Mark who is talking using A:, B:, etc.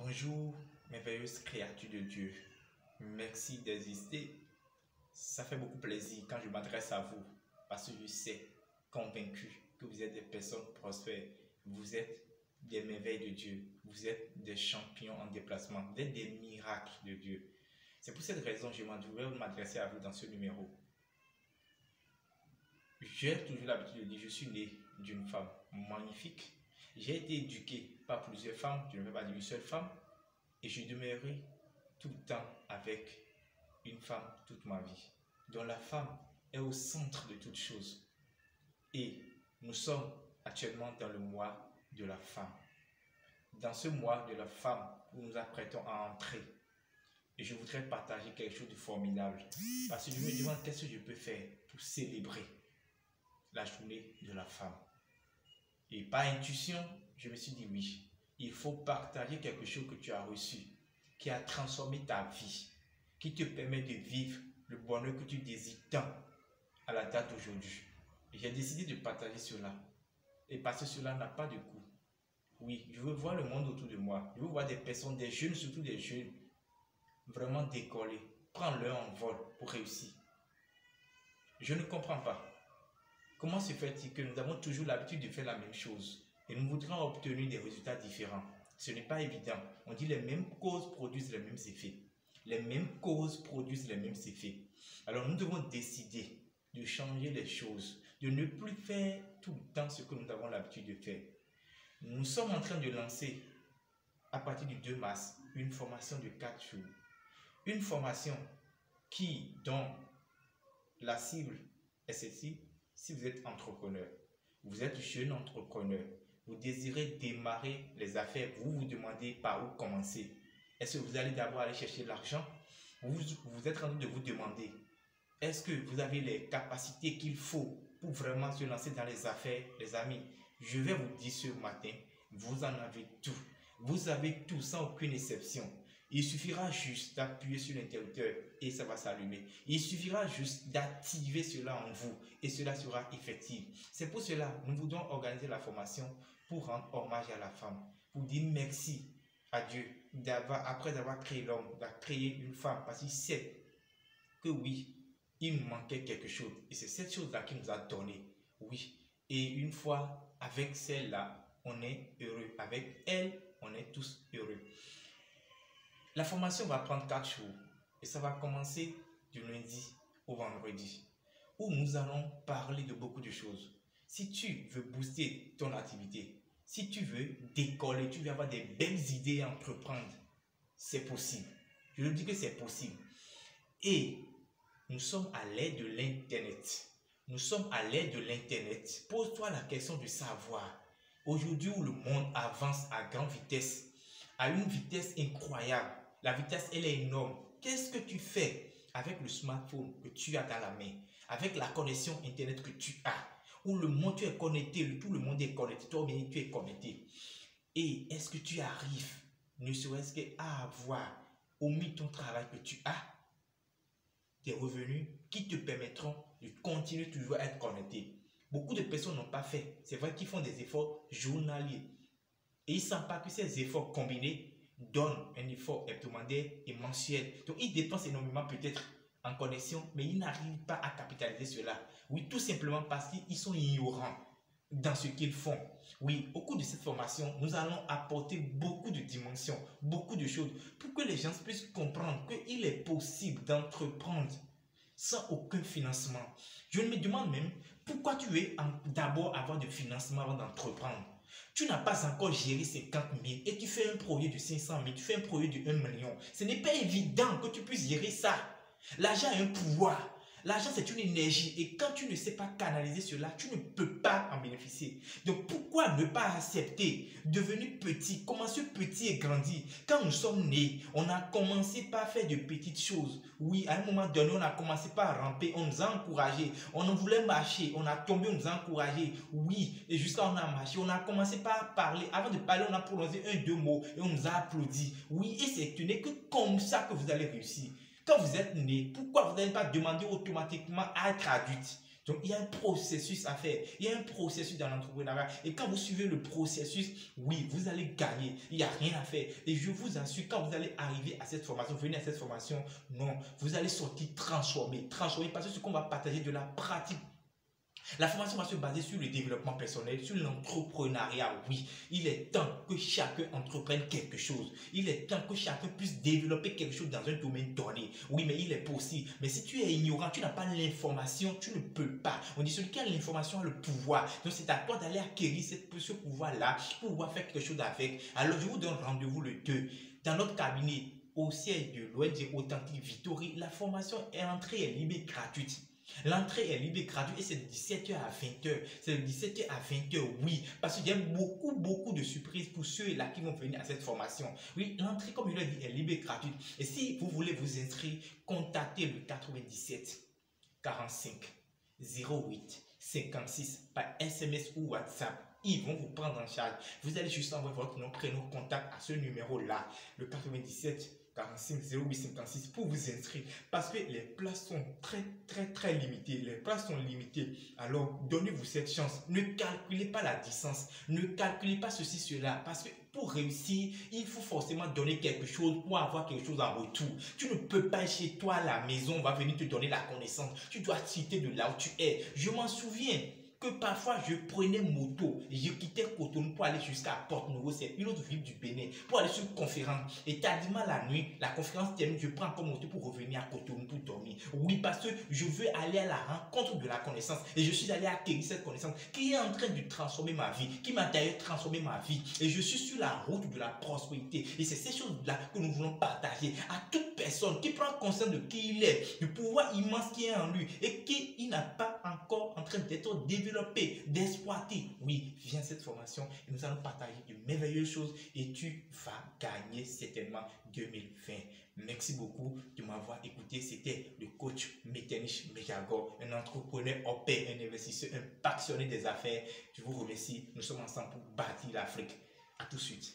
A: Bonjour, merveilleuse créature de Dieu. Merci d'exister. Ça fait beaucoup plaisir quand je m'adresse à vous parce que je sais, convaincu, que vous êtes des personnes prospères. Vous êtes des merveilles de Dieu. Vous êtes des champions en déplacement. Vous êtes des miracles de Dieu. C'est pour cette raison que je voudrais m'adresser à vous dans ce numéro. J'ai toujours l'habitude de dire, je suis né d'une femme magnifique. J'ai été éduqué par plusieurs femmes, je ne vais pas dire une seule femme, et je demeurerai tout le temps avec une femme toute ma vie. Donc la femme est au centre de toutes choses. Et nous sommes actuellement dans le mois de la femme. Dans ce mois de la femme, nous nous apprêtons à entrer. Et je voudrais partager quelque chose de formidable. Parce que je me demande qu'est-ce que je peux faire pour célébrer la journée de la femme. Et par intuition, je me suis dit oui, il faut partager quelque chose que tu as reçu, qui a transformé ta vie, qui te permet de vivre le bonheur que tu désires tant à la date d'aujourd'hui. J'ai décidé de partager cela. Et parce que cela n'a pas de coût. Oui, je veux voir le monde autour de moi. Je veux voir des personnes, des jeunes, surtout des jeunes, vraiment décoller, prendre leur envol pour réussir. Je ne comprends pas. Comment se fait-il que nous avons toujours l'habitude de faire la même chose et nous voudrons obtenir des résultats différents? Ce n'est pas évident. On dit les mêmes causes produisent les mêmes effets. Les mêmes causes produisent les mêmes effets. Alors nous devons décider de changer les choses, de ne plus faire tout le temps ce que nous avons l'habitude de faire. Nous sommes en train de lancer, à partir du 2 mars, une formation de 4 jours. Une formation dont la cible est celle-ci. Si vous êtes entrepreneur, vous êtes jeune entrepreneur, vous désirez démarrer les affaires, vous vous demandez par où commencer. Est-ce que vous allez d'abord aller chercher l'argent? Vous êtes en train de vous demander, est-ce que vous avez les capacités qu'il faut pour vraiment se lancer dans les affaires? Les amis, je vais vous dire ce matin, vous en avez tout. Vous avez tout sans aucune exception. Il suffira juste d'appuyer sur l'interrupteur et ça va s'allumer. Il suffira juste d'activer cela en vous et cela sera effectif. C'est pour cela que nous voudrons organiser la formation pour rendre hommage à la femme, pour dire merci à Dieu après avoir créé l'homme, d'avoir créé une femme, parce qu'il sait que oui, il manquait quelque chose et c'est cette chose-là qu'il nous a donné. Oui, et une fois avec celle-là, on est heureux. Avec elle, on est tous heureux. La formation va prendre 4 jours et ça va commencer du lundi au vendredi où nous allons parler de beaucoup de choses. Si tu veux booster ton activité, si tu veux décoller, tu veux avoir des belles idées à entreprendre, c'est possible. Je le dis que c'est possible. Et nous sommes à l'ère de l'Internet. Nous sommes à l'ère de l'Internet. Pose-toi la question de savoir. Aujourd'hui où le monde avance à grande vitesse, à une vitesse incroyable, la vitesse, elle est énorme. Qu'est-ce que tu fais avec le smartphone que tu as dans la main, avec la connexion Internet que tu as, où le monde tu es connecté, tout le monde est connecté, toi-même tu es connecté. Et est-ce que tu arrives, ne serait-ce qu'à avoir, omis ton travail que tu as, des revenus qui te permettront de continuer toujours à être connecté? Beaucoup de personnes n'ont pas fait. C'est vrai qu'ils font des efforts journaliers. Et ils ne sentent pas que ces efforts combinés donnent un effort hebdomadaire et mensuel. Donc, ils dépensent énormément peut-être en connexion, mais ils n'arrivent pas à capitaliser cela. Oui, tout simplement parce qu'ils sont ignorants dans ce qu'ils font. Oui, au cours de cette formation, nous allons apporter beaucoup de dimensions, beaucoup de choses pour que les gens puissent comprendre qu'il est possible d'entreprendre sans aucun financement. Je me demande même pourquoi tu veux d'abord avoir de financement avant d'entreprendre. Tu n'as pas encore géré 50 000 et tu fais un projet de 500 000, tu fais un projet de 1 million. Ce n'est pas évident que tu puisses gérer ça. L'argent a un pouvoir. L'argent, c'est une énergie et quand tu ne sais pas canaliser cela, tu ne peux pas en bénéficier. Donc, pourquoi ne pas accepter, devenir petit, commencer petit et grandir? Quand nous sommes nés, on a commencé par faire de petites choses. Oui, à un moment donné, on a commencé par ramper, on nous a encouragés. On voulait marcher, on a tombé, on nous a encouragés. Oui, et jusqu'à on a marché, on a commencé par parler. Avant de parler, on a prononcé 1-2 mots et on nous a applaudi. Oui, et ce n'est que comme ça que vous allez réussir. Quand vous êtes né, pourquoi vous n'allez pas demander automatiquement à être adulte? Donc, il y a un processus à faire. Il y a un processus dans l'entrepreneuriat. Et quand vous suivez le processus, oui, vous allez gagner. Il n'y a rien à faire. Et je vous assure, quand vous allez arriver à cette formation, venir à cette formation, non, vous allez sortir transformé. Transformé parce que ce qu'on va partager de la pratique. La formation va se baser sur le développement personnel, sur l'entrepreneuriat. Oui, il est temps que chacun entreprenne quelque chose. Il est temps que chacun puisse développer quelque chose dans un domaine donné. Oui, mais il est possible. Mais si tu es ignorant, tu n'as pas l'information, tu ne peux pas. On dit celui qui a l'information a le pouvoir. Donc c'est à toi d'aller acquérir ce pouvoir-là pour pouvoir faire quelque chose avec. Alors je vous donne rendez-vous le 2 dans notre cabinet au siège de l'ONG Authentique Victory. La formation est entrée est libre et gratuite. L'entrée est libre et gratuite et c'est de 17h à 20h. C'est de 17h à 20h, oui. Parce qu'il y a beaucoup de surprises pour ceux-là qui vont venir à cette formation. Oui, l'entrée, comme je l'ai dit, est libre et gratuite. Et si vous voulez vous inscrire, contactez le 97 45 08 56 par SMS ou WhatsApp. Ils vont vous prendre en charge. Vous allez juste envoyer votre nom, prénom, contact à ce numéro-là, le 97 45 08 56 pour vous inscrire parce que les places sont très limitées. Les places sont limitées. Alors, donnez-vous cette chance. Ne calculez pas la distance. Ne calculez pas ceci, cela. Parce que pour réussir, il faut forcément donner quelque chose pour avoir quelque chose en retour. Tu ne peux pas chez toi à la maison, on va venir te donner la connaissance. Tu dois citer de là où tu es. Je m'en souviens que parfois je prenais moto et je quittais Cotonou pour aller jusqu'à Porto-Novo, c'est une autre ville du Bénin, pour aller sur une conférence. Et tardivement la nuit, la conférence termine, je prends encore moto pour revenir à Cotonou pour dormir. Oui, parce que je veux aller à la rencontre de la connaissance et je suis allé acquérir cette connaissance qui est en train de transformer ma vie, qui m'a d'ailleurs transformé ma vie. Et je suis sur la route de la prospérité. Et c'est ces choses-là que nous voulons partager à toute personne qui prend conscience de qui il est, du pouvoir immense qui est en lui et qui n'a pas encore en train d'être développé, d'exploiter. Oui, viens cette formation et nous allons partager de merveilleuses choses et tu vas gagner certainement 2020. Merci beaucoup de m'avoir écouté. C'était le coach Metternich Megagor, un entrepreneur en paix, un investisseur, un passionné des affaires. Je vous remercie. Nous sommes ensemble pour bâtir l'Afrique. À tout de suite.